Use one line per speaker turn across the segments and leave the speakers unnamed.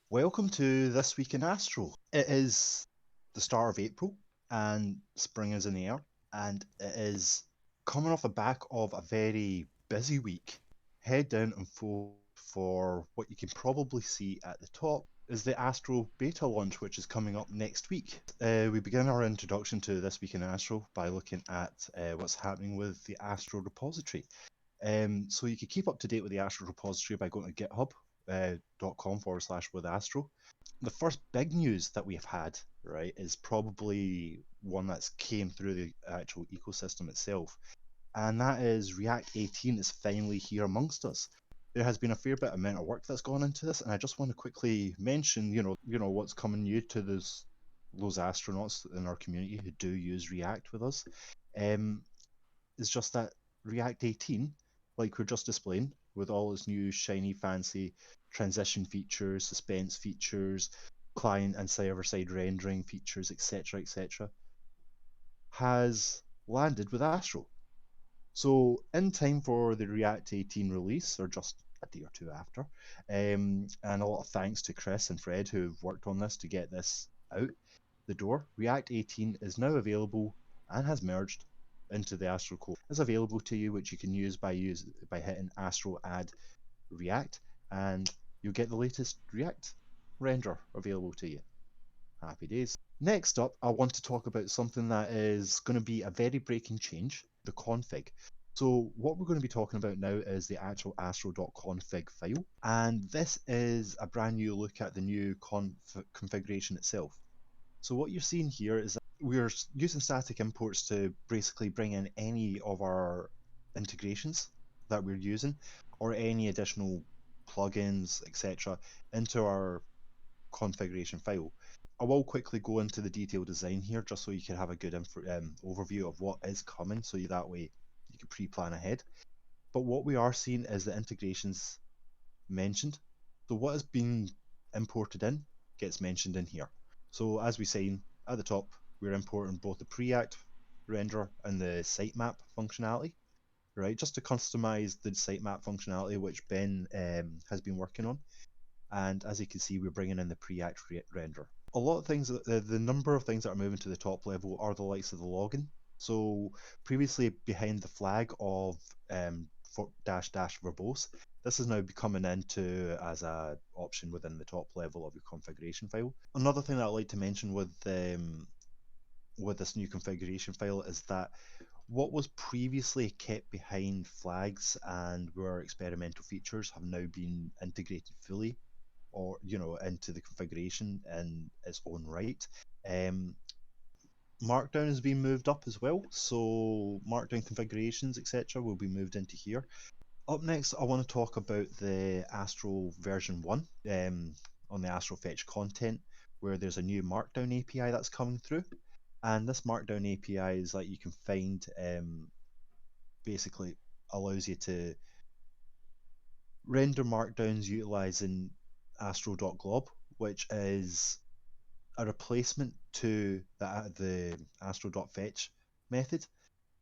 Welcome to This Week in Astro. It is the start of April and spring is in the air, and it is coming off the back of a very busy week. Head down and forward for what you can probably see at the top is the Astro beta launch, which is coming up next week. We begin our introduction to This Week in Astro by looking at what's happening with the Astro repository. So you can keep up to date with the Astro repository by going to github.com/with Astro. The first big news that we've had, right, is probably one that's came through the actual ecosystem itself, and that is React 18 is finally here amongst us. There has been a fair bit amount of work that's gone into this, and I just want to quickly mention, what's coming new to those astronauts in our community who do use React with us. Is just that React 18, like we're just displaying, with all its new shiny, fancy transition features, suspense features, client and server-side rendering features, etc., etc., has landed with Astro. So in time for the React 18 release, or just a day or two after, and a lot of thanks to Chris and Fred who've worked on this to get this out the door, React 18 is now available and has merged into the Astro core. It's available to you, which you can use by hitting Astro add React, and you'll get the latest React render available to you. Happy days. Next up, I want to talk about something that is going to be a very breaking change, the config. So what we're going to be talking about now is the actual astro.config file, and this is a brand new look at the new configuration itself. So what you're seeing here is that we're using static imports to basically bring in any of our integrations that we're using or any additional plugins, etc., into our configuration file. I will quickly go into the detailed design here just so you can have a good overview of what is coming, so that way you can pre-plan ahead. But what we are seeing is the integrations mentioned. So what has been imported in gets mentioned in here. So as we say at the top, we're importing both the Preact render and the sitemap functionality, right? Just to customize the sitemap functionality, which Ben has been working on. And as you can see, we're bringing in the Preact render. A lot of things, the number of things that are moving to the top level are the likes of the login. So previously behind the flag of --verbose, this is now coming into as a option within the top level of your configuration file. Another thing that I'd like to mention with this new configuration file is that what was previously kept behind flags and were experimental features have now been integrated fully or into the configuration in its own right. Markdown has been moved up as well, so Markdown configurations, etc., will be moved into here. Up next, I want to talk about the Astro version 1 on the Astro Fetch content, where there's a new Markdown API that's coming through. And this Markdown API is that you can find basically allows you to render markdowns utilizing astro.glob, which is a replacement to the astro.fetch method.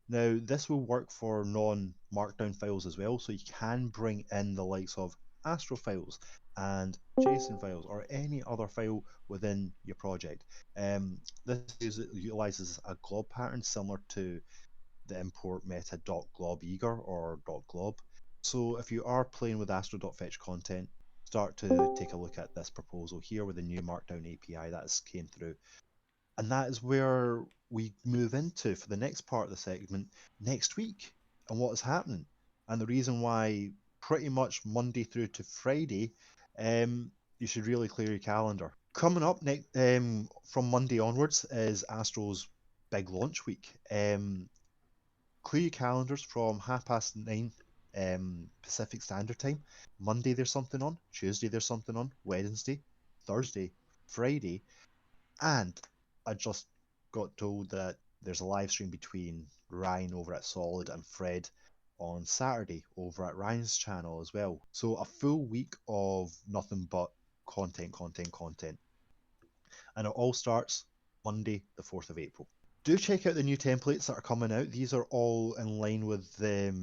Now, this will work for non-markdown files as well, so you can bring in the likes of Astro files and JSON files or any other file within your project. This utilizes a glob pattern similar to the import method .glob-eager or .glob. So if you are playing with astro.fetch content, start to take a look at this proposal here with the new Markdown API that has came through. And that is where we move into for the next part of the segment next week and what is happening. And the reason why pretty much Monday through to Friday, you should really clear your calendar. Coming up next from Monday onwards is Astro's big launch week. Clear your calendars from 9:30 Pacific Standard Time. Monday there's something on, Tuesday there's something on, Wednesday, Thursday, Friday, and I just got told that there's a live stream between Ryan over at Solid and Fred on Saturday over at Ryan's channel as well. So a full week of nothing but content, content, content. And it all starts Monday, the 4th of April. Do check out the new templates that are coming out. These are all in line with the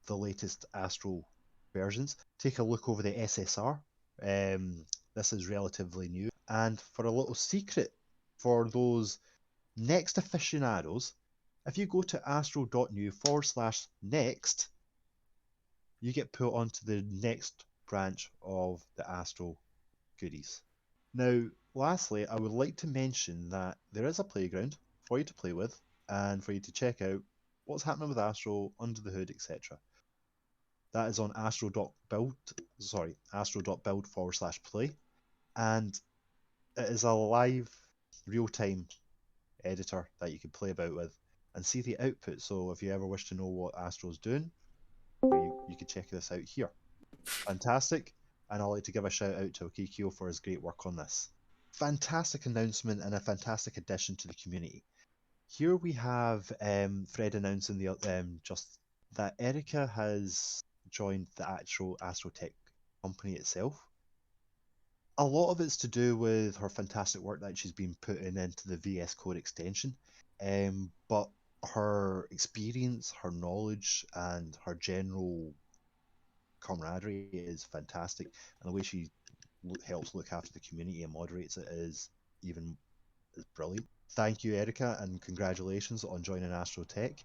latest Astro versions. Take a look over the SSR, the This is relatively new. And for a little secret for those next aficionados, if you go to Astro.new/next, you get put onto the next branch of the Astro goodies. Now, lastly, I would like to mention that there is a playground for you to play with and for you to check out what's happening with Astro, under the hood, etc. That is on astro.build/play, and it is a live, real-time editor that you can play about with and see the output. So if you ever wish to know what Astro's doing, you can check this out here. Fantastic, and I'd like to give a shout out to Okikio for his great work on this. Fantastic announcement and a fantastic addition to the community. Here we have Fred announcing just that Erika has joined the actual Astrotech company itself. A lot of it's to do with her fantastic work that she's been putting into the VS Code extension, but her experience, her knowledge, and her general camaraderie is fantastic, and the way she helps look after the community and moderates it is brilliant. Thank you, Erika, and congratulations on joining Astrotech.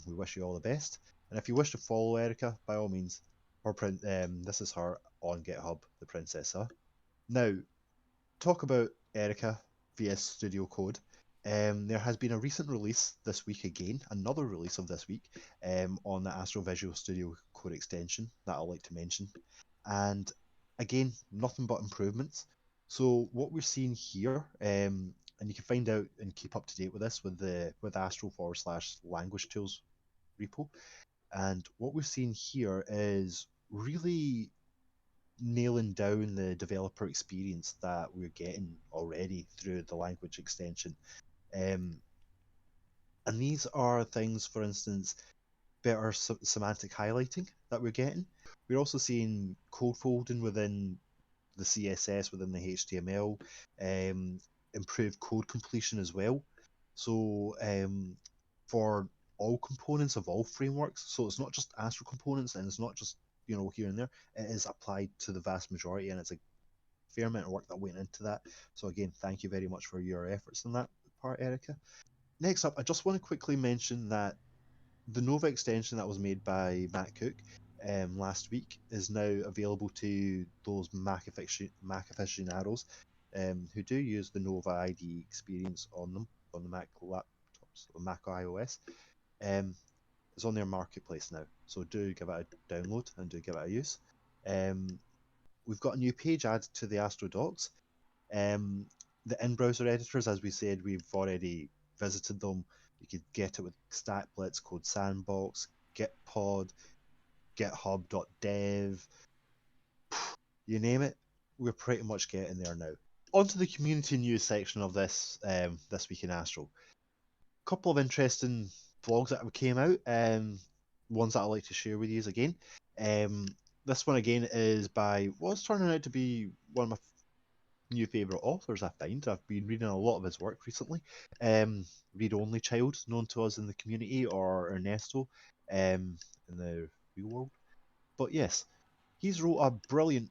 We wish you all the best. And if you wish to follow Erika, by all means, this is her on GitHub, the Princessa. Now, talk about Erika VS Studio Code. There has been a recent release this week again, another release of this week, on the Astro Visual Studio Code extension that I'd like to mention. And again, nothing but improvements. So what we're seeing here, and you can find out and keep up to date with this with Astro/language tools repo. And what we're seeing here is really nailing down the developer experience that we're getting already through the language extension. And these are things, for instance, better semantic highlighting that we're getting. We're also seeing code folding within the CSS, within the HTML, improved code completion as well. So for all components of all frameworks, so it's not just Astro components and it's not just here and there, it is applied to the vast majority, and it's a fair amount of work that went into that. So again, thank you very much for your efforts in that part, Erika. Next up, I just want to quickly mention that the Nova extension that was made by Matt Cook last week is now available to those Mac aficionados who do use the Nova IDE experience on them, on the Mac laptops, or Mac iOS. It's on their marketplace now, so do give it a download and do give it a use. We've got a new page added to the Astro docs. The in-browser editors, as we said, we've already visited them. You could get it with StatBlitz, Code Sandbox, Gitpod, GitHub.dev, you name it, we're pretty much getting there now. Onto the community news section of this week in Astro. A couple of interesting vlogs that came out, ones that I'd like to share with you again. This one again is by what's turning out to be one of my new favourite authors, I find. I've been reading a lot of his work recently. Read Only Child, known to us in the community, or Ernesto in the real world. But yes, he's wrote a brilliant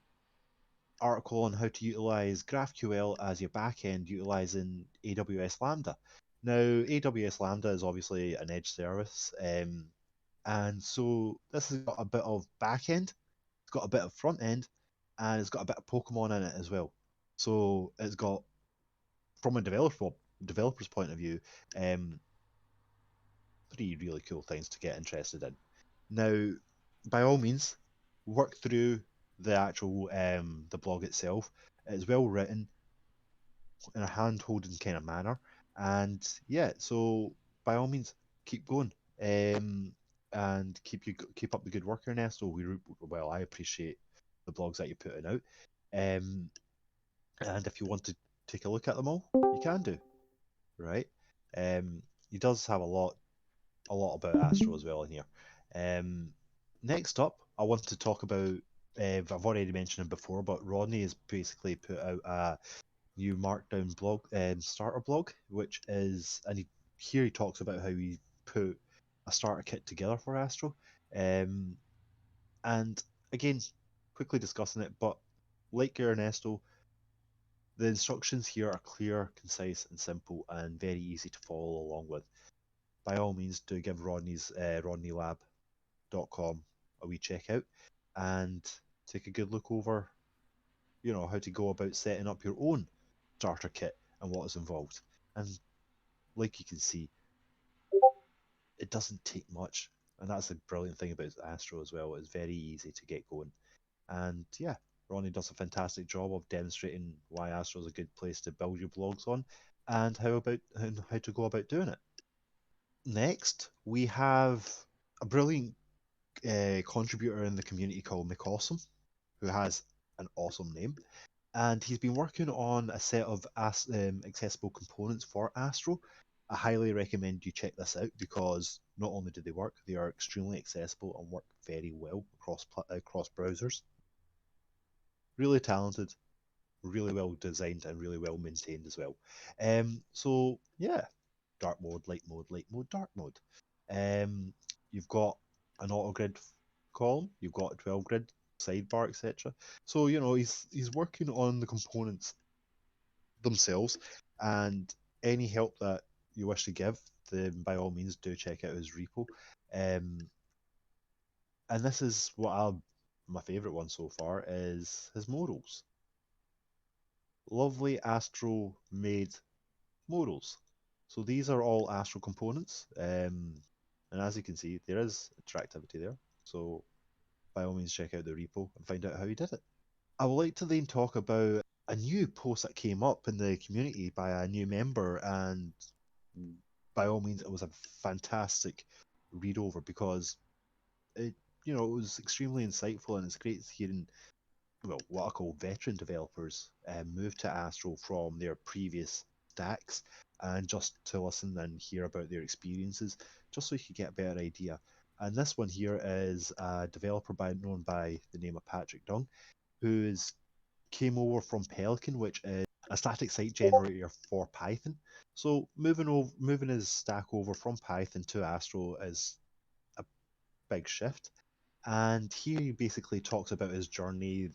article on how to utilize GraphQL as your backend utilizing AWS Lambda. Now, AWS Lambda is obviously an edge service, and so this has got a bit of backend, it's got a bit of front end, and it's got a bit of Pokemon in it as well. So it's got, from a developer's point of view, three really cool things to get interested in. Now, by all means, work through the actual the blog itself. It's well written in a hand-holding kind of manner, and yeah, so by all means, keep going, and keep up the good work, Ernesto. I appreciate the blogs that you're putting out, and if you want to take a look at them all, you can do, right? He does have a lot about Astro as well in here. Next up, I want to talk about. I've already mentioned it before, but Rodney has basically put out a new Markdown blog, starter blog, which is, and here he talks about how he put a starter kit together for Astro, and again, quickly discussing it, but like Ernesto, The instructions here are clear, concise, and simple, and very easy to follow along with. By all means, do give Rodney's rodneylab.com a wee check out and take a good look over, how to go about setting up your own starter kit and what is involved. And like you can see, it doesn't take much, and that's the brilliant thing about Astro as well. It's very easy to get going. And yeah, Ronnie does a fantastic job of demonstrating why Astro is a good place to build your blogs on, and how to go about doing it. Next, we have a brilliant contributor in the community called McAwesome, who has an awesome name, and he's been working on a set of accessible components for Astro. I highly recommend you check this out because not only do they work, they are extremely accessible and work very well across browsers. Really talented, really well designed, and really well maintained as well. So yeah, dark mode, light mode, dark mode. Um, you've got an auto grid column, you've got a 12 grid sidebar, etc. So he's working on the components themselves, and any help that you wish to give, then by all means do check out his repo. And this is my favorite one so far is his modals. Lovely Astro made modals. So these are all Astro components, and as you can see, there is interactivity there. So by all means, check out the repo and find out how he did it. I would like to then talk about a new post that came up in the community by a new member, and by all means, it was a fantastic read over because it was extremely insightful, and it's great hearing what I call veteran developers move to Astro from their previous stacks, and just to listen and hear about their experiences, just so you can get a better idea. And this one here is a developer known by the name of Patrick Dung, who came over from Pelican, which is a static site generator for Python. So moving his stack over from Python to Astro is a big shift. And here he basically talks about his journey,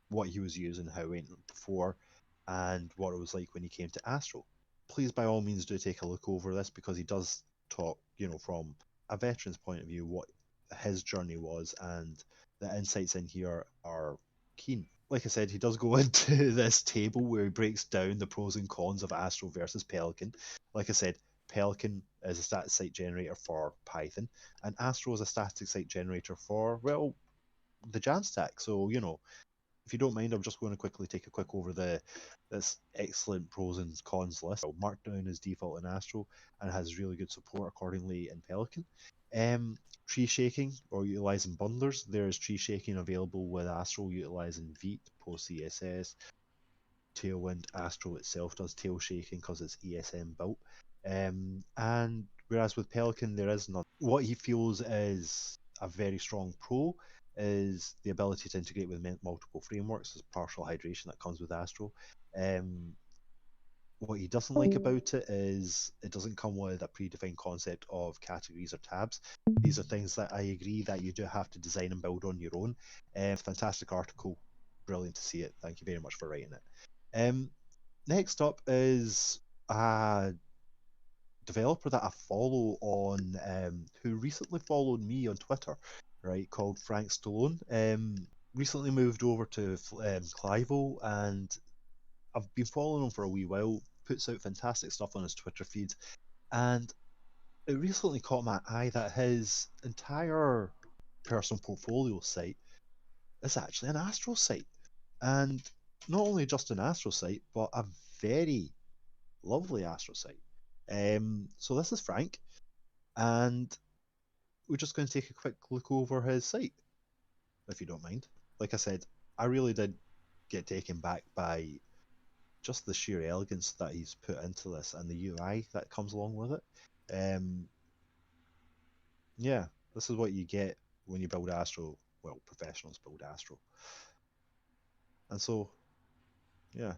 what he was using, how it went before, and what it was like when he came to Astro. Please, by all means, do take a look over this because he does talk, from a veteran's point of view, what his journey was, and the insights in here are keen. Like I said, he does go into this table where he breaks down the pros and cons of Astro versus Pelican. Like I said, Pelican is a static site generator for Python, and Astro is a static site generator for, well, the Jamstack. So, if you don't mind, I'm just going to quickly take a quick over this excellent pros and cons list. Markdown is default in Astro and has really good support accordingly in Pelican. Tree shaking or utilizing bundlers. There is tree shaking available with Astro utilizing Vite, PostCSS, Tailwind. Astro itself does tail shaking because it's ESM built. And whereas with Pelican there is none. What he feels is a very strong pro is the ability to integrate with multiple frameworks. There's partial hydration that comes with Astro. Um, what he doesn't like about it is it doesn't come with a predefined concept of categories or tabs. These are things that I agree that you do have to design and build on your own. Fantastic article, brilliant to see it. Thank you very much for writing it. Next up is a developer that I follow on, who recently followed me on Twitter, right, called Frank Stallone. Recently moved over to Clivo, and I've been following him for a wee while. Puts out fantastic stuff on his Twitter feed, and it recently caught my eye that his entire personal portfolio site is actually an Astro site, and not only just an Astro site, but a very lovely Astro site. So this is Frank, and we're just going to take a quick look over his site, if you don't mind. Like I said, I really did get taken back by just the sheer elegance that he's put into this and the UI that comes along with it. Um, yeah, this is what you get when you build Astro. Well, professionals build Astro, and so yeah,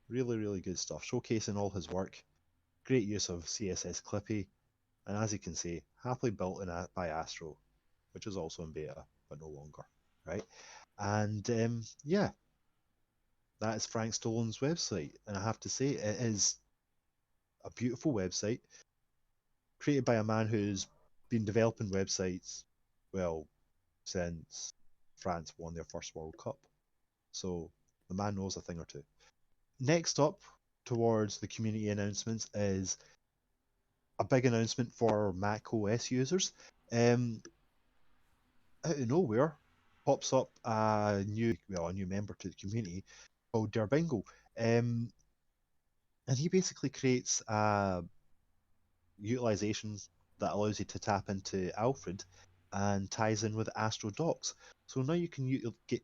really, really good stuff. Showcasing all his work, great use of CSS Clippy, and as you can see, happily built by Astro, which is also in beta, but no longer, right? And yeah, That is Frank Stallone's website, and I have to say it is a beautiful website created by a man who's been developing websites, well, since France won their first World Cup. So the man knows a thing or two. Next up, towards the community announcements, is a big announcement for Mac OS users. Out of nowhere, pops up a new member to the community called derBingle. Um, and he basically creates utilizations that allows you to tap into Alfred and ties in with Astro.docs. So now you can get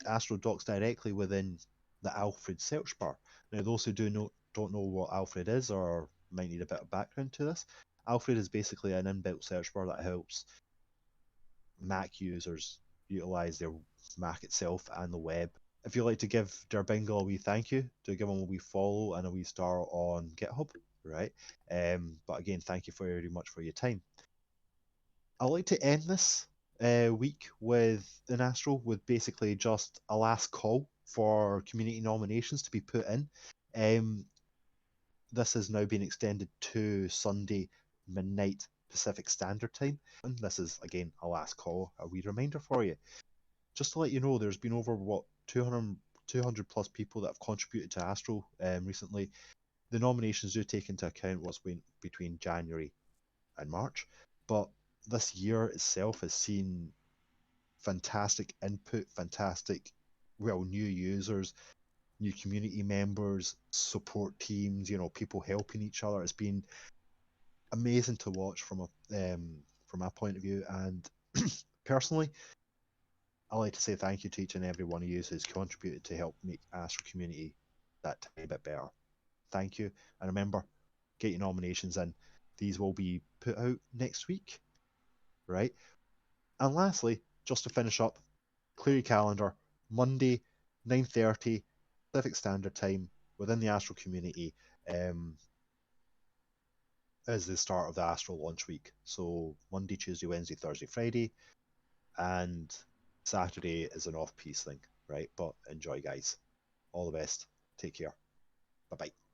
Astro.docs directly within the Alfred search bar. Now, those who don't know what Alfred is or might need a bit of background to this, Alfred is basically an inbuilt search bar that helps Mac users utilize their Mac itself and the web. If you'd like to give derBingle a wee thank you, do give him a wee follow and a wee star on GitHub, right? But again, thank you very much for your time. I'd like to end this week with an Astro with basically just a last call for community nominations to be put in. This has now been extended to Sunday midnight Pacific Standard Time. And this is again a last call, a wee reminder for you. Just to let you know, there's been over 200 plus people that have contributed to Astro recently. The nominations do take into account what's been between January and March, but this year itself has seen fantastic input, new users, new community members, support teams, people helping each other. It's been amazing to watch from my point of view. And personally, I like to say thank you to each and every one of you who's contributed to help make Astro community that tiny bit better. Thank you, and remember, get your nominations in. These will be put out next week, right? And lastly, just to finish up, clear your calendar. Monday, 9:30 Pacific Standard Time within the Astro community is the start of the Astro launch week. So Monday, Tuesday, Wednesday, Thursday, Friday, and Saturday is an off-piece thing, right? But enjoy, guys. All the best. Take care. Bye bye.